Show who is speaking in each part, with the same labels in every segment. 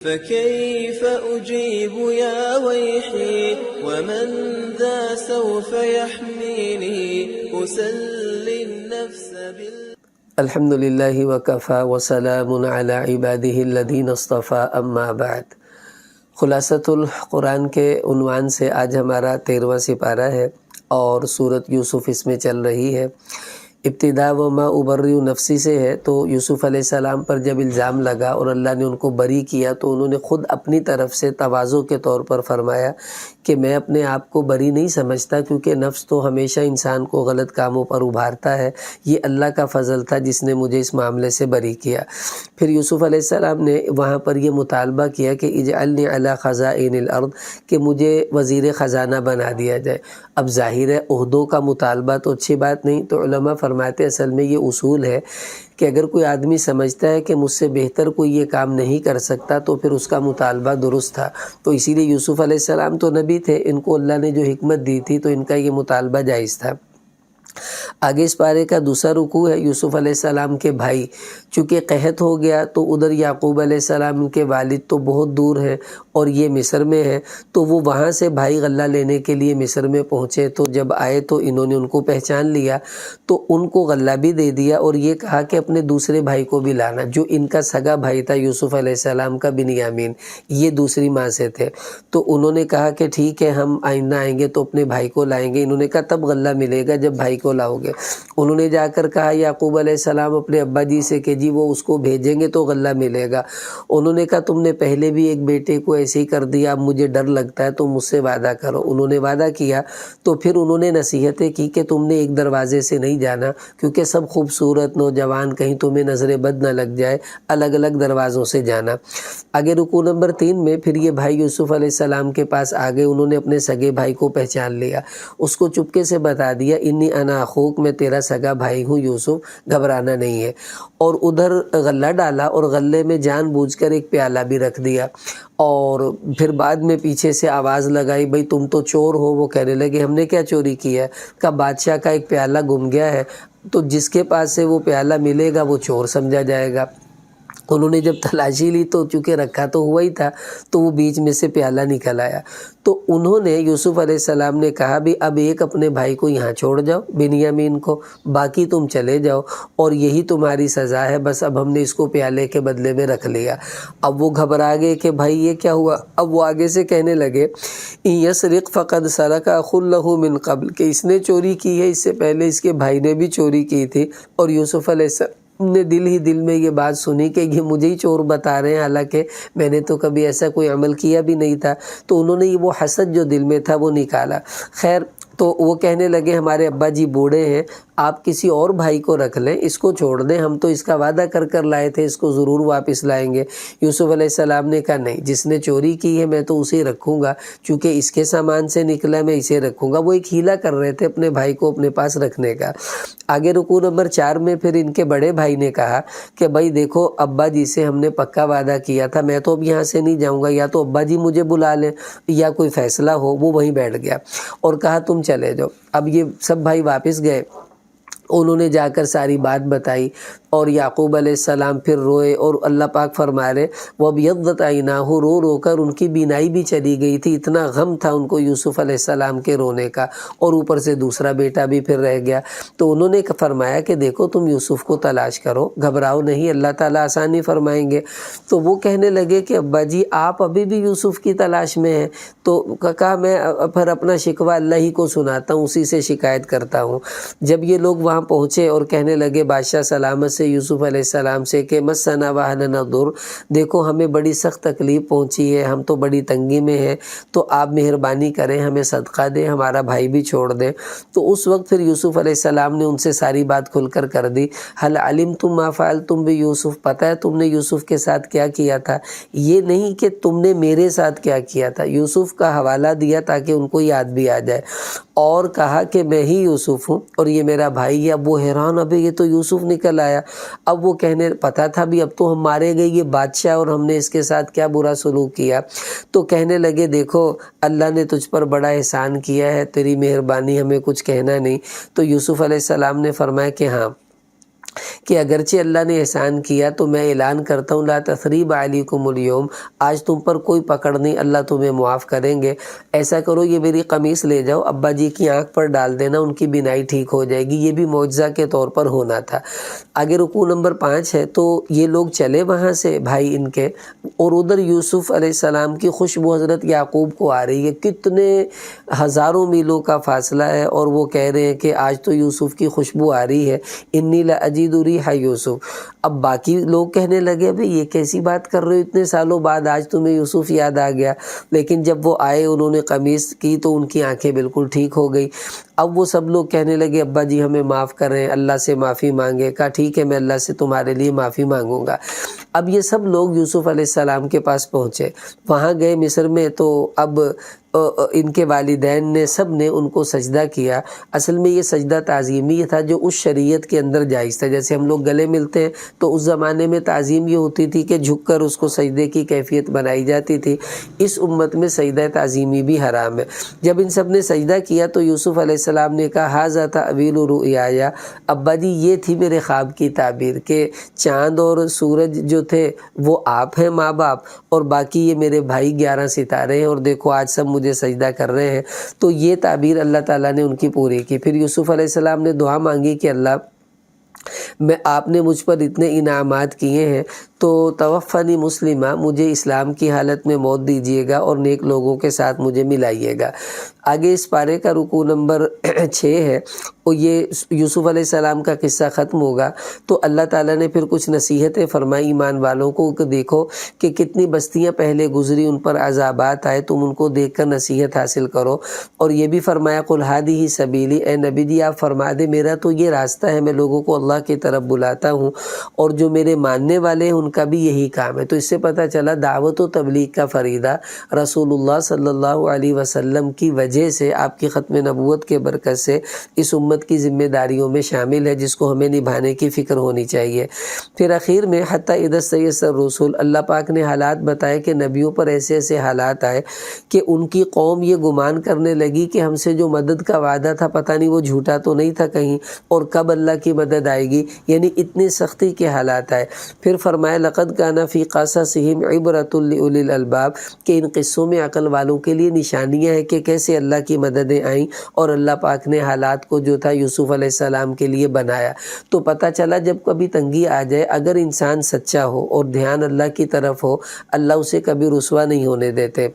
Speaker 1: فكيف أجيب يا ويحي ومن ذا سوف يحميني أسلي النفس
Speaker 2: الحمد للہ وکفیٰ وسلام علی عبادہ الذین اصطفیٰ اما بعد۔ خلاصۃ القرآن کے عنوان سے آج ہمارا 13واں سپارہ ہے اور سورۃ یوسف اس میں چل رہی ہے۔ ابتدا وما ابرئ نفسی سے ہے، تو یوسف علیہ السلام پر جب الزام لگا اور اللہ نے ان کو بری کیا تو انہوں نے خود اپنی طرف سے تواضع کے طور پر فرمایا کہ میں اپنے آپ کو بری نہیں سمجھتا، کیونکہ نفس تو ہمیشہ انسان کو غلط کاموں پر ابھارتا ہے، یہ اللہ کا فضل تھا جس نے مجھے اس معاملے سے بری کیا۔ پھر یوسف علیہ السلام نے وہاں پر یہ مطالبہ کیا کہ اجعلنی علی خزائن الارض، کہ مجھے وزیر خزانہ بنا دیا جائے۔ اب ظاہر ہے عہدوں کا مطالبہ تو اچھی بات نہیں، تو علماء فرماتے اصل میں یہ اصول ہے کہ اگر کوئی آدمی سمجھتا ہے کہ مجھ سے بہتر کوئی یہ کام نہیں کر سکتا تو پھر اس کا مطالبہ درست تھا۔ تو اسی لیے یوسف علیہ السلام تو نبی تھے، ان کو اللہ نے جو حکمت دی تھی تو ان کا یہ مطالبہ جائز تھا۔ آگے اس پارے کا دوسرا رکوع ہے یوسف علیہ السلام کے بھائی، چونکہ قحط ہو گیا تو ادھر یعقوب علیہ السلام کے والد تو بہت دور ہیں اور یہ مصر میں ہے، تو وہ وہاں سے بھائی غلہ لینے کے لیے مصر میں پہنچے، تو جب آئے تو انہوں نے ان کو پہچان لیا تو ان کو غلہ بھی دے دیا اور یہ کہا کہ اپنے دوسرے بھائی کو بھی لانا، جو ان کا سگا بھائی تھا یوسف علیہ السلام کا بنیامین، یہ دوسری ماں سے تھے۔ تو انہوں نے کہا کہ ٹھیک ہے ہم آئندہ آئیں گے تو اپنے بھائی کو لائیں گے۔ انہوں نے کہا تب غلہ ملے گا جب بھائی کو لاؤ گے۔ انہوں نے جا کر کہا یعقوب علیہ السلام اپنے ابا جی سے کہ جی وہ اس کو بھیجیں گے تو غلہ ملے گا۔ انہوں نے کہا تم نے پہلے بھی ایک بیٹے کو ایسے ہی کر دیا، اب مجھے ڈر لگتا ہے، تم مجھ سے وعدہ کرو۔ انہوں نے وعدہ کیا، تو پھر انہوں نے نصیحتیں کی کہ تم نے ایک دروازے سے نہیں جانا، کیونکہ سب خوبصورت نوجوان کہیں تمہیں نظر بد نہ لگ جائے، الگ الگ دروازوں سے جانا۔ آگے رکوع نمبر 3 میں پھر یہ بھائی یوسف علیہ السلام کے پاس آگے، انہوں نے اپنے سگے بھائی کو پہچان لیا، اس کو چپکے سے بتا دیا انی انا اخوک، میں تیرا سگا بھائی ہوں یوسف، گھبرانا نہیں ہے۔ اور ادھر غلہ ڈالا اور غلے میں جان بوجھ کر ایک پیالہ بھی رکھ دیا، اور پھر بعد میں پیچھے سے آواز لگائی بھئی تم تو چور ہو۔ وہ کہنے لگے ہم نے کیا چوری کیا ہے؟ کہا بادشاہ کا ایک پیالہ گم گیا ہے، تو جس کے پاس سے وہ پیالہ ملے گا وہ چور سمجھا جائے گا۔ انہوں نے جب تلاشی لی تو چونکہ رکھا تو ہوا ہی تھا، تو وہ بیچ میں سے پیالہ نکل آیا۔ تو انہوں نے یوسف علیہ السلام نے کہا بھی اب ایک اپنے بھائی کو یہاں چھوڑ جاؤ بنیامین کو، باقی تم چلے جاؤ اور یہی تمہاری سزا ہے، بس اب ہم نے اس کو پیالے کے بدلے میں رکھ لیا۔ اب وہ گھبرا گئے کہ بھائی یہ کیا ہوا؟ اب وہ آگے سے کہنے لگے ان یسرق فقد سرق اخ لہ من قبل، کہ اس نے چوری کی ہے، اس سے پہلے اس کے بھائی نے بھی چوری کی تھی۔ اور یوسف علیہ السلام نے دل ہی دل میں یہ بات سنی کہ یہ مجھے ہی چور بتا رہے ہیں، حالانکہ میں نے تو کبھی ایسا کوئی عمل کیا بھی نہیں تھا۔ تو انہوں نے وہ حسد جو دل میں تھا وہ نکالا۔ خیر، تو وہ کہنے لگے ہمارے ابا جی بوڑھے ہیں، آپ کسی اور بھائی کو رکھ لیں، اس کو چھوڑ دیں، ہم تو اس کا وعدہ کر کر لائے تھے، اس کو ضرور واپس لائیں گے۔ یوسف علیہ السلام نے کہا نہیں، جس نے چوری کی ہے میں تو اسے رکھوں گا، چونکہ اس کے سامان سے نکلا میں اسے رکھوں گا۔ وہ ایک ہیلا کر رہے تھے اپنے بھائی کو اپنے پاس رکھنے کا۔ آگے رکوع نمبر 4 میں پھر ان کے بڑے بھائی نے کہا کہ بھائی دیکھو ابا جی سے ہم نے پکا وعدہ کیا تھا، میں تو اب یہاں سے نہیں جاؤں گا، یا تو ابا جی مجھے بلا لیں یا کوئی فیصلہ ہو۔ وہ وہیں بیٹھ گیا اور کہا تم چلے جاؤ۔ اب یہ سب بھائی واپس گئے، انہوں نے جا کر ساری بات بتائی اور یعقوب علیہ السلام پھر روئے، اور اللہ پاک فرما رہے وَابْيَضَّتْ عَيْنَاهُ، رو رو کر ان کی بینائی بھی چلی گئی تھی، اتنا غم تھا ان کو یوسف علیہ السلام کے رونے کا، اور اوپر سے دوسرا بیٹا بھی پھر رہ گیا۔ تو انہوں نے فرمایا کہ دیکھو تم یوسف کو تلاش کرو، گھبراؤ نہیں، اللہ تعالیٰ آسانی فرمائیں گے۔ تو وہ کہنے لگے کہ ابا جی آپ ابھی بھی یوسف کی تلاش میں ہیں؟ تو کہا میں پھر اپنا شکوہ اللہ ہی کو سناتا ہوں، اسی سے شکایت کرتا ہوں۔ جب یہ لوگ وہاں پہنچے اور کہنے لگے بادشاہ سلامت سے یوسف علیہ السلام سے کہ مسنا واہلنا ضر، دیکھو ہمیں بڑی سخت تکلیف پہنچی ہے، ہم تو بڑی تنگی میں ہیں، تو آپ مہربانی کریں ہمیں صدقہ دیں، ہمارا بھائی بھی چھوڑ دیں۔ تو اس وقت پھر یوسف علیہ السلام نے ان سے ساری بات کھل کر دی۔ حل علمتم ما فعلتم بیوسف، پتہ ہے تم نے یوسف کے ساتھ کیا کیا تھا؟ یہ نہیں کہ تم نے میرے ساتھ کیا کیا تھا، یوسف کا حوالہ دیا تاکہ ان کو یاد بھی آ جائے، اور کہا کہ میں ہی یوسف ہوں اور یہ میرا بھائی ہے۔ اب وہ حیران، ابھی یہ تو یوسف نکل آیا۔ اب وہ کہنے پتہ تھا بھی اب تو ہم مارے گئے، یہ بادشاہ اور ہم نے اس کے ساتھ کیا برا سلوک کیا۔ تو کہنے لگے دیکھو اللہ نے تجھ پر بڑا احسان کیا ہے، تیری مہربانی، ہمیں کچھ کہنا نہیں۔ تو یوسف علیہ السلام نے فرمایا کہ ہاں کہ اگرچہ اللہ نے احسان کیا تو میں اعلان کرتا ہوں لا تثریب علیکم اليوم، آج تم پر کوئی پکڑ نہیں، اللہ تمہیں معاف کریں گے۔ ایسا کرو یہ میری قمیص لے جاؤ، ابا جی کی آنکھ پر ڈال دینا، ان کی بینائی ٹھیک ہو جائے گی۔ یہ بھی معجزہ کے طور پر ہونا تھا۔ آگے رکوع نمبر 5 ہے، تو یہ لوگ چلے وہاں سے بھائی ان کے، اور ادھر یوسف علیہ السلام کی خوشبو حضرت یعقوب کو آ رہی ہے، کتنے ہزاروں میلوں کا فاصلہ ہے، اور وہ کہہ رہے ہیں کہ آج تو یوسف کی خوشبو آ رہی ہے، انی لاجد ریح یوسف۔ اب باقی لوگ کہنے لگے بھئی یہ کیسی بات کر رہے ہو، اتنے سالوں بعد آج تمہیں یوسف یاد آ گیا۔ لیکن جب وہ آئے انہوں نے قمیص کی تو ان کی آنکھیں بالکل ٹھیک ہو گئی۔ اب وہ سب لوگ کہنے لگے ابا جی ہمیں معاف کریں، اللہ سے معافی مانگے۔ کہا ٹھیک ہے میں اللہ سے تمہارے لیے معافی مانگوں گا۔ اب یہ سب لوگ یوسف علیہ السلام کے پاس پہنچے، وہاں گئے مصر میں، تو اب ان کے والدین نے سب نے ان کو سجدہ کیا۔ اصل میں یہ سجدہ تعظیمی تھا جو اس شریعت کے اندر جائز تھا۔ جیسے ہم لوگ گلے ملتے ہیں تو اس زمانے میں تعظیم یہ ہوتی تھی کہ جھک کر اس کو سجدے کی کیفیت بنائی جاتی تھی۔ اس امت میں سجدہ تعظیمی بھی حرام ہے۔ جب ان سب نے سجدہ کیا تو یوسف علیہ السلام نے کہا ھذا تأویل رؤیایا، ابا جی یہ تھی میرے خواب کی تعبیر کہ چاند اور سورج جو تھے وہ آپ ہیں ماں باپ، اور باقی یہ میرے بھائی 11 ستارے ہیں، اور دیکھو آج سب مجھے سجدہ کر رہے ہیں۔ تو یہ تعبیر اللہ تعالیٰ نے ان کی پوری کی۔ پھر یوسف علیہ السلام نے دعا مانگی کہ اللہ آپ نے مجھ پر اتنے انعامات کیے ہیں تو توفنی مسلمہ، مجھے اسلام کی حالت میں موت دیجیے گا اور نیک لوگوں کے ساتھ مجھے ملائیے گا۔ آگے اس پارے کا رکوع نمبر 6 ہے، اور یہ یوسف علیہ السلام کا قصہ ختم ہوگا تو اللہ تعالیٰ نے پھر کچھ نصیحتیں فرمائی ایمان والوں کو کہ دیکھو کہ کتنی بستیاں پہلے گزری، ان پر عذابات آئے، تم ان کو دیکھ کر نصیحت حاصل کرو۔ اور یہ بھی فرمایا قل ھذہ سبیلی، اے نبی جی آپ فرما دے میرا تو یہ راستہ ہے، میں لوگوں کو اللہ کی طرف بلاتا ہوں، اور جو میرے ماننے والے ہیں ان کا بھی یہی کام ہے۔ تو اس سے پتہ چلا دعوت و تبلیغ کا فریضہ رسول اللہ صلی اللہ علیہ وسلم کی وجہ سے، آپ کی ختم نبوت کے برکت سے اس امت کی ذمہ داریوں میں شامل ہے، جس کو ہمیں نبھانے کی فکر ہونی چاہیے۔ پھر اخیر میں حتی اذا استیأس الرسل، اللہ پاک نے حالات بتائے کہ نبیوں پر ایسے ایسے حالات آئے کہ ان کی قوم یہ گمان کرنے لگی کہ ہم سے جو مدد کا وعدہ تھا پتہ نہیں وہ جھوٹا تو نہیں تھا کہیں، اور کب اللہ کی مدد آئے گی، یعنی اتنی سختی کے حالات آئے۔ پھر فرمایا لقد کان فی قصصہم عبرۃ لأولی الالباب، کہ ان قصوں میں عقل والوں کے لیے نشانیاں ہیں کہ کیسے اللہ کی مددیں آئیں، اور اللہ پاک نے حالات کو جو تھا یوسف علیہ السلام کے لیے بنایا۔ تو پتہ چلا جب کبھی تنگی آ جائے، اگر انسان سچا ہو اور دھیان اللہ کی طرف ہو، اللہ اسے کبھی رسوا نہیں ہونے دیتے۔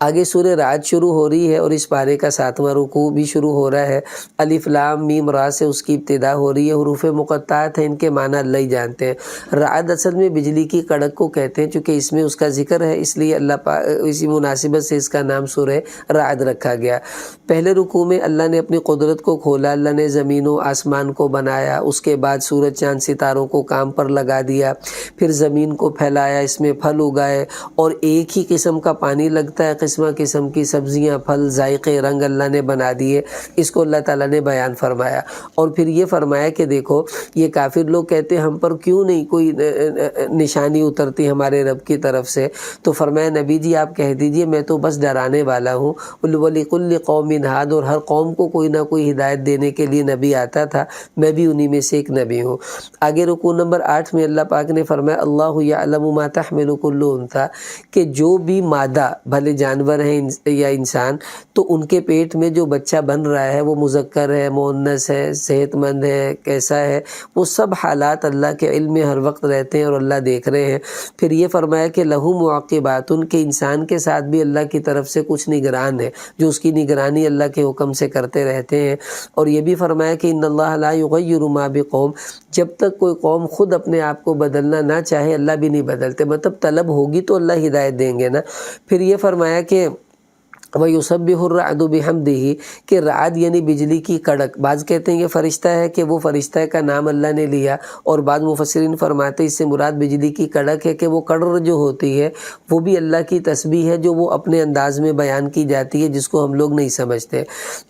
Speaker 2: آگے سورہ رعد شروع ہو رہی ہے، اور اس پارے کا 7واں رکوع بھی شروع ہو رہا ہے۔ الف لام میم را سے اس کی ابتدا ہو رہی ہے، حروف مقطعات ہیں، ان کے معنی اللہ ہی جانتے ہیں۔ رعد اصل میں بجلی کی کڑک کو کہتے ہیں، چونکہ اس میں اس کا ذکر ہے اس لیے اللہ پاک اسی مناسبت سے اس کا نام سورہ رعد رکھا گیا۔ پہلے رکوع میں اللہ نے اپنی قدرت کو کھولا، اللہ نے زمین و آسمان کو بنایا، اس کے بعد سورج چاند ستاروں کو کام پر لگا دیا، پھر زمین کو پھیلایا، اس میں پھل اگائے، اور ایک ہی قسم کا پانی لگتا ہے، قسم قسم کی سبزیاں، پھل، ذائقے، رنگ اللہ نے بنا دیے، اس کو اللہ تعالیٰ نے بیان فرمایا۔ اور پھر یہ فرمایا کہ دیکھو یہ کافر لوگ کہتے ہیں ہم پر کیوں نہیں کوئی نشانی اترتی ہمارے رب کی طرف سے، تو فرمایا نبی جی آپ کہہ دیجئے میں تو بس ڈرانے والا ہوں، وَلِكُلِّ قَوْمٍ ہَادٍ، اور ہر قوم کو کوئی نہ کوئی ہدایت دینے کے لیے نبی آتا تھا، میں بھی انہی میں سے ایک نبی ہوں۔ آگے رکوع نمبر 8 میں اللہ پاک نے فرمایا اللہ یعلم ما تحمل کل انثیٰ، کہ جو بھی مادہ بھلے جانور ہیں یا انسان، تو ان کے پیٹ میں جو بچہ بن رہا ہے وہ مذکر ہے، مؤنث ہے، صحت مند ہے، کیسا ہے، وہ سب حالات اللہ کے علم میں ہر وقت رہتے ہیں اور اللہ دیکھ رہے ہیں۔ پھر یہ فرمایا کہ لہو معقبات، کے انسان کے ساتھ بھی اللہ کی طرف سے کچھ نگران ہے جو اس کی نگرانی اللہ کے حکم سے کرتے رہتے ہیں۔ اور یہ بھی فرمایا کہ ان اللہ لا یغیر ما بقوم، جب تک کوئی قوم خود اپنے آپ کو بدلنا نہ چاہے اللہ بھی نہیں بدلتے، مطلب طلب ہوگی تو اللہ ہدایت دیں گے نا۔ پھر یہ فرمایا کہ وَيُسَبِّحُ الرَّعْدُ بِحَمْدِهِ، کہ رعد یعنی بجلی کی کڑک، بعض کہتے ہیں یہ فرشتہ ہے کہ وہ فرشتہ کا نام اللہ نے لیا، اور بعض مفسرین فرماتے ہیں اس سے مراد بجلی کی کڑک ہے کہ وہ کڑر جو ہوتی ہے وہ بھی اللہ کی تسبیح ہے جو وہ اپنے انداز میں بیان کی جاتی ہے جس کو ہم لوگ نہیں سمجھتے۔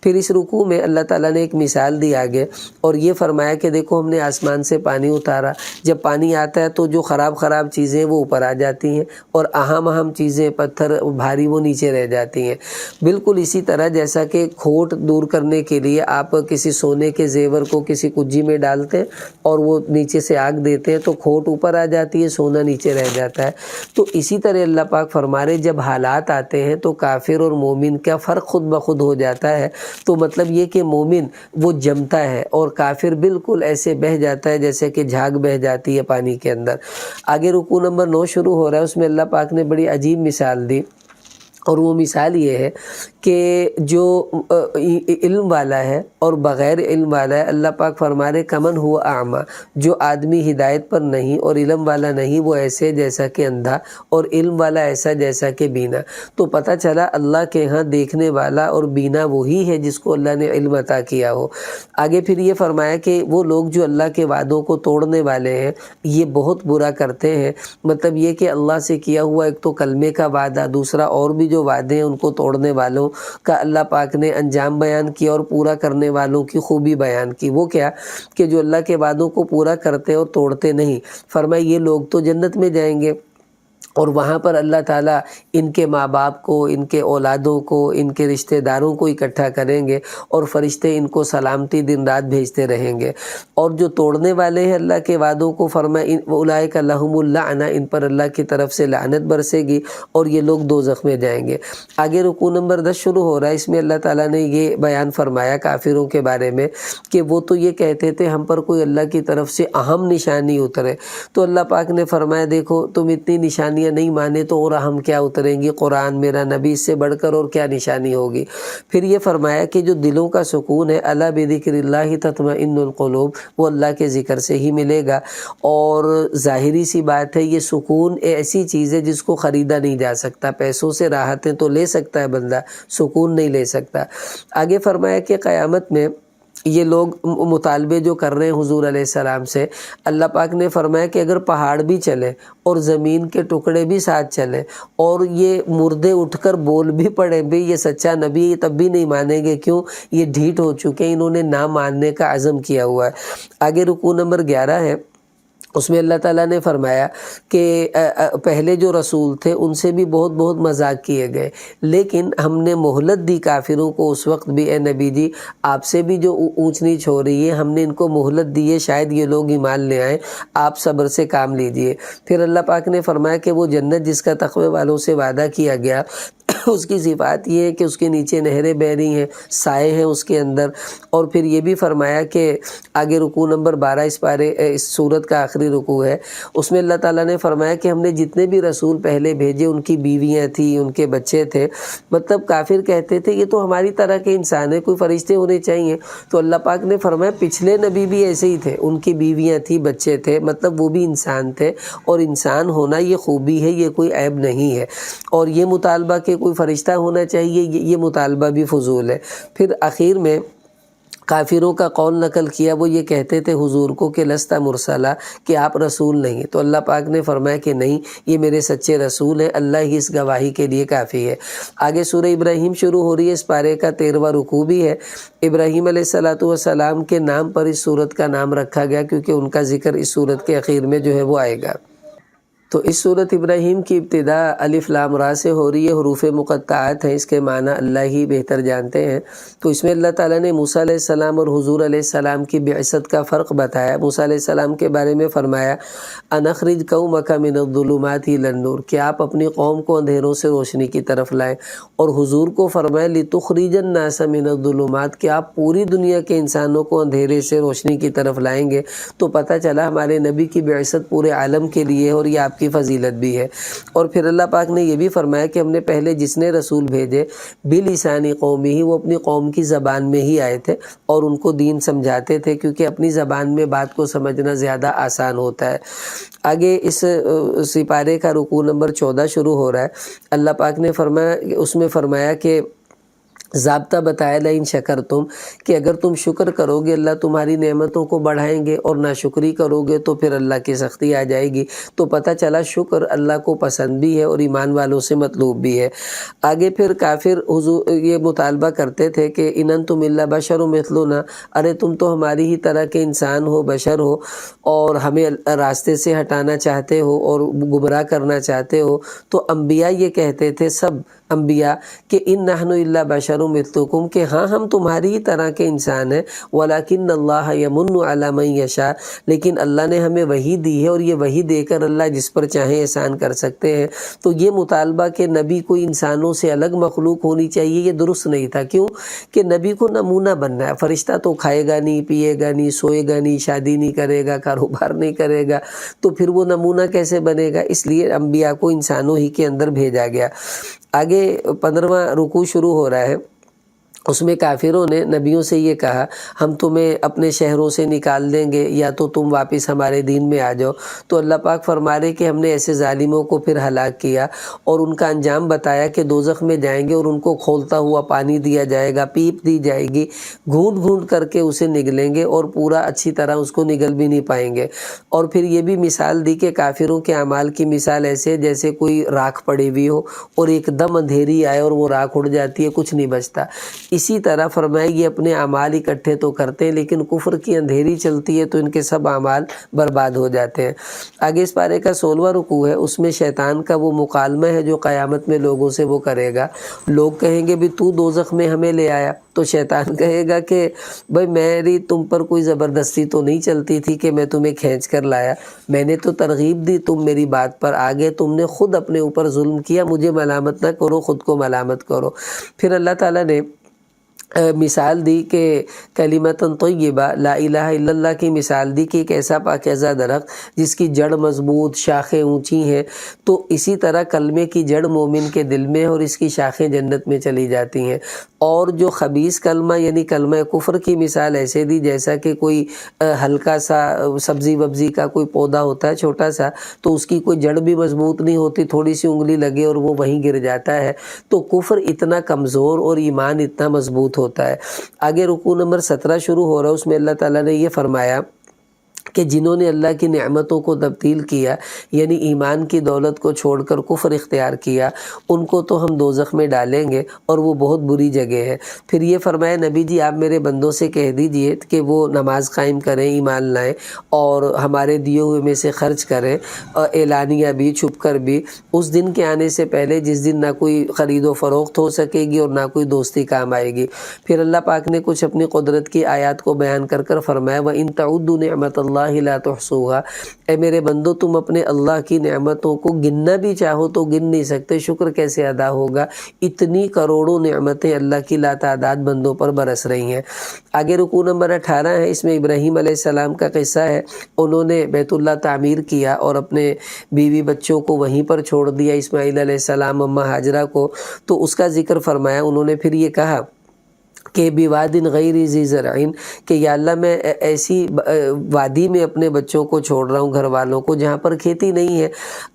Speaker 2: پھر اس رکوع میں اللہ تعالیٰ نے ایک مثال دی آگے، اور یہ فرمایا کہ دیکھو ہم نے آسمان سے پانی اتارا، جب پانی آتا ہے تو جو خراب چیزیں وہ اوپر آ جاتی ہیں، اور اہم چیزیں پتھر بھاری وہ نیچے رہ جاتی ہیں۔ بالکل اسی طرح جیسا کہ کھوٹ دور کرنے کے لیے آپ کسی سونے کے زیور کو کسی کجی میں ڈالتے ہیں اور وہ نیچے سے آگ دیتے ہیں تو کھوٹ اوپر آ جاتی ہے، سونا نیچے رہ جاتا ہے۔ تو اسی طرح اللہ پاک فرما رہے جب حالات آتے ہیں تو کافر اور مومن کا فرق خود بخود ہو جاتا ہے۔ تو مطلب یہ کہ مومن وہ جمتا ہے اور کافر بالکل ایسے بہہ جاتا ہے جیسے کہ جھاگ بہہ جاتی ہے پانی کے اندر۔ آگے رکوع نمبر 9 شروع ہو رہا ہے، اس میں اللہ پاک نے بڑی عجیب مثال دی، اور وہ مثال یہ ہے کہ جو علم والا ہے اور بغیر علم والا ہے، اللہ پاک فرما رہے کمن ہوا اعمیٰ، جو آدمی ہدایت پر نہیں اور علم والا نہیں وہ ایسے جیسا کہ اندھا، اور علم والا ایسا جیسا کہ بینا۔ تو پتہ چلا اللہ کے ہاں دیکھنے والا اور بینا وہی ہے جس کو اللہ نے علم عطا کیا ہو۔ آگے پھر یہ فرمایا کہ وہ لوگ جو اللہ کے وعدوں کو توڑنے والے ہیں یہ بہت برا کرتے ہیں، مطلب یہ کہ اللہ سے کیا ہوا ایک تو کلمے کا وعدہ، دوسرا اور بھی جو وعدے ہیں ان کو توڑنے والوں کا اللہ پاک نے انجام بیان کیا اور پورا کرنے والوں کی خوبی بیان کی۔ وہ کیا کہ جو اللہ کے وعدوں کو پورا کرتے اور توڑتے نہیں، فرمایا یہ لوگ تو جنت میں جائیں گے، اور وہاں پر اللہ تعالیٰ ان کے ماں باپ کو، ان کے اولادوں کو، ان کے رشتہ داروں کو اکٹھا کریں گے اور فرشتے ان کو سلامتی دن رات بھیجتے رہیں گے۔ اور جو توڑنے والے ہیں اللہ کے وعدوں کو، فرمایا اولئک لہم اللعنہ، ان پر اللہ کی طرف سے لعنت برسے گی اور یہ لوگ دوزخ میں جائیں گے۔ آگے رکوع نمبر 10 شروع ہو رہا ہے، اس میں اللہ تعالیٰ نے یہ بیان فرمایا کافروں کے بارے میں کہ وہ تو یہ کہتے تھے ہم پر کوئی اللہ کی طرف سے اہم نشانی اترے، تو اللہ پاک نے فرمایا دیکھو تم اتنی نشانیاں نہیں مانے تو اور ہم کیا اتریں گی، قرآن میرا نبی اس سے بڑھ کر اور کیا نشانی ہوگی۔ پھر یہ فرمایا کہ جو دلوں کا سکون ہے، الا بذکر اللہ تطمئن القلوب، وہ اللہ کے ذکر سے ہی ملے گا۔ اور ظاہری سی بات ہے یہ سکون ایسی چیز ہے جس کو خریدا نہیں جا سکتا، پیسوں سے راحتیں تو لے سکتا ہے بندہ، سکون نہیں لے سکتا۔ آگے فرمایا کہ قیامت میں یہ لوگ مطالبے جو کر رہے ہیں حضور علیہ السلام سے، اللہ پاک نے فرمایا کہ اگر پہاڑ بھی چلے اور زمین کے ٹکڑے بھی ساتھ چلیں اور یہ مردے اٹھ کر بول بھی پڑے بھی یہ سچا نبی، تب بھی نہیں مانیں گے۔ کیوں؟ یہ ڈھیٹ ہو چکے ہیں، انہوں نے نہ ماننے کا عزم کیا ہوا ہے۔ آگے رکوع نمبر 11 ہے، اس میں اللہ تعالیٰ نے فرمایا کہ پہلے جو رسول تھے ان سے بھی بہت بہت مذاق کیے گئے، لیکن ہم نے مہلت دی کافروں کو اس وقت بھی، اے نبی جی آپ سے بھی جو اونچ نیچ ہو رہی ہے ہم نے ان کو مہلت دی ہے، شاید یہ لوگ ایمان لے آئیں، آپ صبر سے کام لیجئے۔ پھر اللہ پاک نے فرمایا کہ وہ جنت جس کا تقوی والوں سے وعدہ کیا گیا اس کی صفات یہ ہے کہ اس کے نیچے نہریں بہہ رہی ہیں، سائے ہیں اس کے اندر۔ اور پھر یہ بھی فرمایا کہ آگے رکوع نمبر 12 اس سورت کا آخری رکوع ہے، اس میں اللہ تعالیٰ نے فرمایا کہ ہم نے جتنے بھی رسول پہلے بھیجے ان کی بیویاں تھیں، ان کے بچے تھے، مطلب کافر کہتے تھے یہ تو ہماری طرح کے انسان ہیں، کوئی فرشتے ہونے چاہیے۔ تو اللہ پاک نے فرمایا پچھلے نبی بھی ایسے ہی تھے، ان کی بیویاں تھیں، بچے تھے، مطلب وہ بھی انسان تھے، اور انسان ہونا یہ خوبی ہے، یہ کوئی عیب نہیں ہے۔ اور یہ مطالبہ کہ کوئی فرشتہ ہونا چاہیے یہ مطالبہ بھی فضول ہے۔ پھر آخر میں کافروں کا قول نقل کیا، وہ یہ کہتے تھے حضور کو کہ لستا مرسلہ، کہ آپ رسول نہیں، تو اللہ پاک نے فرمایا کہ نہیں یہ میرے سچے رسول ہیں، اللہ ہی اس گواہی کے لیے کافی ہے۔ آگے سورہ ابراہیم شروع ہو رہی ہے، اس پارے کا 13واں رکوع بھی ہے۔ ابراہیم علیہ السلام کے نام پر اس سورت کا نام رکھا گیا کیونکہ ان کا ذکر اس سورت کے اخیر میں جو ہے وہ آئے گا۔ تو اس سورت ابراہیم کی ابتدا الف لام را سے ہو رہی ہے، حروف مقطعات ہیں، اس کے معنی اللہ ہی بہتر جانتے ہیں۔ تو اس میں اللہ تعالیٰ نے موسیٰ علیہ السلام اور حضور علیہ السلام کی بعثت کا فرق بتایا۔ موسیٰ علیہ السلام کے بارے میں فرمایا ان اخرج قومک من الظلمات الی النور، کہ آپ اپنی قوم کو اندھیروں سے روشنی کی طرف لائیں، اور حضور کو فرمایا لتخرج الناس من الظلمات، کہ آپ پوری دنیا کے انسانوں کو اندھیرے سے روشنی کی طرف لائیں گے۔ تو پتہ چلا ہمارے نبی کی بعثت پورے عالم کے لیے اور یہ آپ کی فضیلت بھی ہے۔ اور پھر اللہ پاک نے یہ بھی فرمایا کہ ہم نے پہلے جس نے رسول بھیجے بلسان قومی ہی، وہ اپنی قوم کی زبان میں ہی آئے تھے اور ان کو دین سمجھاتے تھے، کیونکہ اپنی زبان میں بات کو سمجھنا زیادہ آسان ہوتا ہے۔ آگے اس سپارے کا رکوع نمبر 14 شروع ہو رہا ہے۔ اللہ پاک نے فرمایا، اس میں فرمایا کہ ضابطہ بتایا لئن شکرتم کہ اگر تم شکر کرو گے اللہ تمہاری نعمتوں کو بڑھائیں گے، اور ناشکری کرو گے تو پھر اللہ کی سختی آ جائے گی۔ تو پتہ چلا شکر اللہ کو پسند بھی ہے اور ایمان والوں سے مطلوب بھی ہے۔ آگے پھر کافر حضور یہ مطالبہ کرتے تھے کہ ان انتم الا بشر مثلنا، ارے تم تو ہماری ہی طرح کے انسان ہو، بشر ہو، اور ہمیں راستے سے ہٹانا چاہتے ہو اور گمراہ کرنا چاہتے ہو۔ تو انبیاء یہ کہتے تھے، سب انبیاء، کہ ان نحن الا بشر مثلکم، کہ ہاں ہم تمہاری ہی طرح کے انسان ہیں، ولکن اللہ یمن علی من یشاء، لیکن اللہ نے ہمیں وحی دی ہے اور یہ وحی دے کر اللہ جس پر چاہیں احسان کر سکتے ہیں۔ تو یہ مطالبہ کہ نبی کوئی انسانوں سے الگ مخلوق ہونی چاہیے، یہ درست نہیں تھا۔ کیوں کہ نبی کو نمونہ بننا ہے۔ فرشتہ تو کھائے گا نہیں، پیے گا نہیں، سوئے گا نہیں، شادی نہیں کرے گا، کاروبار نہیں کرے گا، تو پھر وہ نمونہ کیسے بنے گا؟ اس لیے انبیاء کو انسانوں ہی کے اندر بھیجا گیا۔ آگے 15واں رکوع شروع ہو رہا ہے، اس میں کافروں نے نبیوں سے یہ کہا، ہم تمہیں اپنے شہروں سے نکال دیں گے یا تو تم واپس ہمارے دین میں آ جاؤ۔ تو اللہ پاک فرما رہے کہ ہم نے ایسے ظالموں کو پھر ہلاک کیا اور ان کا انجام بتایا کہ دوزخ میں جائیں گے اور ان کو کھولتا ہوا پانی دیا جائے گا، پیپ دی جائے گی، گھونٹ گھونٹ کر کے اسے نگلیں گے اور پورا اچھی طرح اس کو نگل بھی نہیں پائیں گے۔ اور پھر یہ بھی مثال دی کہ کافروں کے اعمال کی مثال ایسے جیسے کوئی راکھ پڑی ہوئی ہو اور ایک دم اندھیری آئے اور وہ راکھ اڑ جاتی ہے، کچھ نہیں بچتا۔ اسی طرح فرمائے یہ اپنے اعمال اکٹھے تو کرتے ہیں لیکن کفر کی اندھیری چلتی ہے تو ان کے سب اعمال برباد ہو جاتے ہیں۔ آگے اس پارے کا 16واں رکوع ہے، اس میں شیطان کا وہ مکالمہ ہے جو قیامت میں لوگوں سے وہ کرے گا۔ لوگ کہیں گے بھی تو دوزخ میں ہمیں لے آیا، تو شیطان کہے گا کہ بھائی میری تم پر کوئی زبردستی تو نہیں چلتی تھی کہ میں تمہیں کھینچ کر لایا، میں نے تو ترغیب دی، تم میری بات پر آگے، تم نے خود اپنے اوپر ظلم کیا، مجھے ملامت نہ کرو، خود کو ملامت کرو۔ پھر اللہ تعالیٰ نے مثال دی کہ کلمۃ طیبہ، لا الہ الا اللہ کی مثال دی کہ ایک ایسا پاکیزہ درخت جس کی جڑ مضبوط، شاخیں اونچی ہیں، تو اسی طرح کلمے کی جڑ مومن کے دل میں اور اس کی شاخیں جنت میں چلی جاتی ہیں۔ اور جو خبیث کلمہ یعنی کلمہ کفر کی مثال ایسے دی جیسا کہ کوئی ہلکا سا سبزی وبزی کا کوئی پودا ہوتا ہے چھوٹا سا، تو اس کی کوئی جڑ بھی مضبوط نہیں ہوتی، تھوڑی سی انگلی لگے اور وہ وہیں گر جاتا ہے۔ تو کفر اتنا کمزور اور ایمان اتنا مضبوط ہوتا ہے۔ آگے رکوع نمبر 17 شروع ہو رہا ہے، اس میں اللہ تعالیٰ نے یہ فرمایا کہ جنہوں نے اللہ کی نعمتوں کو تبدیل کیا، یعنی ایمان کی دولت کو چھوڑ کر کفر اختیار کیا، ان کو تو ہم دوزخ میں ڈالیں گے اور وہ بہت بری جگہ ہے۔ پھر یہ فرمایا نبی جی آپ میرے بندوں سے کہہ دیجئے کہ وہ نماز قائم کریں، ایمان لائیں اور ہمارے دیے ہوئے میں سے خرچ کریں، اعلانیہ بھی چھپ کر بھی، اس دن کے آنے سے پہلے جس دن نہ کوئی خرید و فروخت ہو سکے گی اور نہ کوئی دوستی کام آئے گی۔ پھر اللہ پاک نے کچھ اپنی قدرت کی آیات کو بیان کر کر فرمایا وَإِن تَعُدُّوا نِعْمَةَ اللَّهِ لا تحصوها، اے میرے بندو تم اپنے اللہ کی نعمتوں کو گننا بھی چاہو تو گن نہیں سکتے، شکر کیسے ادا ہوگا؟ اتنی کروڑوں نعمتیں اللہ کی لا تعداد بندوں پر برس رہی ہیں۔ آگے رکوع نمبر 18 ہے، اس میں ابراہیم علیہ السلام کا قصہ ہے۔ انہوں نے بیت اللہ تعمیر کیا اور اپنے بیوی بچوں کو وہیں پر چھوڑ دیا، اسماعیل علیہ السلام، اماں ہاجرہ کو، تو اس کا ذکر فرمایا۔ انہوں نے پھر یہ کہا کہ بواد غیر ذی زرع، کہ یا اللہ میں ایسی وادی میں اپنے بچوں کو چھوڑ رہا ہوں، گھر والوں کو، جہاں پر کھیتی نہیں ہے۔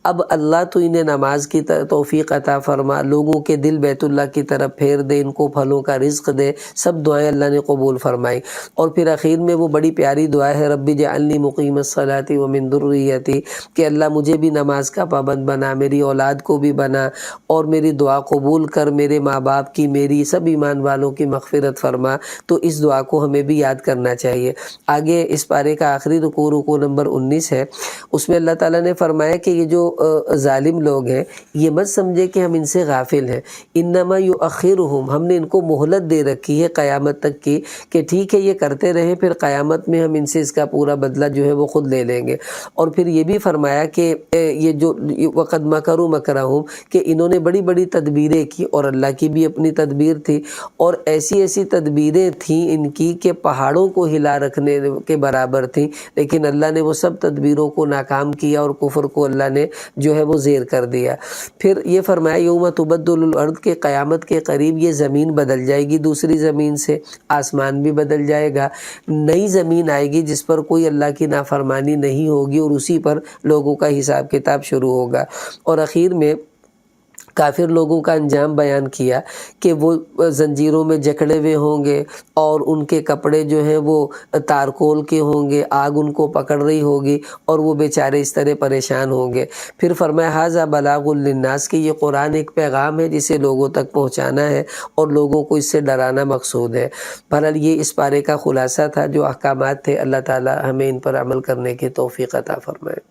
Speaker 2: اب اللہ تو انہیں نماز کی توفیق عطا فرما، لوگوں کے دل بیت اللہ کی طرف پھیر دے، ان کو پھلوں کا رزق دے۔ سب دعائیں اللہ نے قبول فرمائی۔ اور پھر اخیر میں وہ بڑی پیاری دعا ہے رب اجعلنی مقیم الصلاۃ ومن ذریتی، کہ اللہ مجھے بھی نماز کا پابند بنا، میری اولاد کو بھی بنا، اور میری دعا قبول کر، میرے ماں باپ کی، میری، سب ایمان والوں کی مغفرت فرما۔ تو اس دعا کو ہمیں بھی یاد کرنا چاہیے۔ آگے اس پارے کا آخری رکوع، رکوع نمبر 19 ہے، اس میں اللہ تعالیٰ نے فرمایا کہ یہ جو ظالم لوگ ہیں یہ مت سمجھے کہ ہم ان سے غافل ہیں، انما یؤخرہم، ہم نے ان کو مہلت دے رکھی ہے قیامت تک کی، کہ ٹھیک ہے یہ کرتے رہیں، پھر قیامت میں ہم ان سے اس کا پورا بدلہ جو ہے وہ خود لے لیں گے۔ اور پھر یہ بھی فرمایا کہ یہ جو وقد مکروا مکرہم، کہ انہوں نے بڑی بڑی تدبیریں کی، اور اللہ کی بھی اپنی تدبیر تھی، اور ایسی ایسی تدبیریں تھیں ان کی کہ پہاڑوں کو ہلا رکھنے کے برابر تھیں، لیکن اللہ نے وہ سب تدبیروں کو ناکام کیا اور کفر کو اللہ نے جو ہے وہ زیر کر دیا۔ پھر یہ فرمایا یوم تبدل الارض، کے قیامت کے قریب یہ زمین بدل جائے گی دوسری زمین سے، آسمان بھی بدل جائے گا، نئی زمین آئے گی جس پر کوئی اللہ کی نافرمانی نہیں ہوگی، اور اسی پر لوگوں کا حساب کتاب شروع ہوگا۔ اور اخیر میں کافر لوگوں کا انجام بیان کیا کہ وہ زنجیروں میں جکڑے ہوئے ہوں گے اور ان کے کپڑے جو ہیں وہ تارکول کے ہوں گے، آگ ان کو پکڑ رہی ہوگی اور وہ بیچارے اس طرح پریشان ہوں گے۔ پھر فرمایا ھذا بلاغ للناس کہ یہ قرآن ایک پیغام ہے جسے لوگوں تک پہنچانا ہے اور لوگوں کو اس سے ڈرانا مقصود ہے۔ بہرحال یہ اس پارے کا خلاصہ تھا، جو احکامات تھے۔ اللہ تعالی ہمیں ان پر عمل کرنے کی توفیق عطا فرمائے۔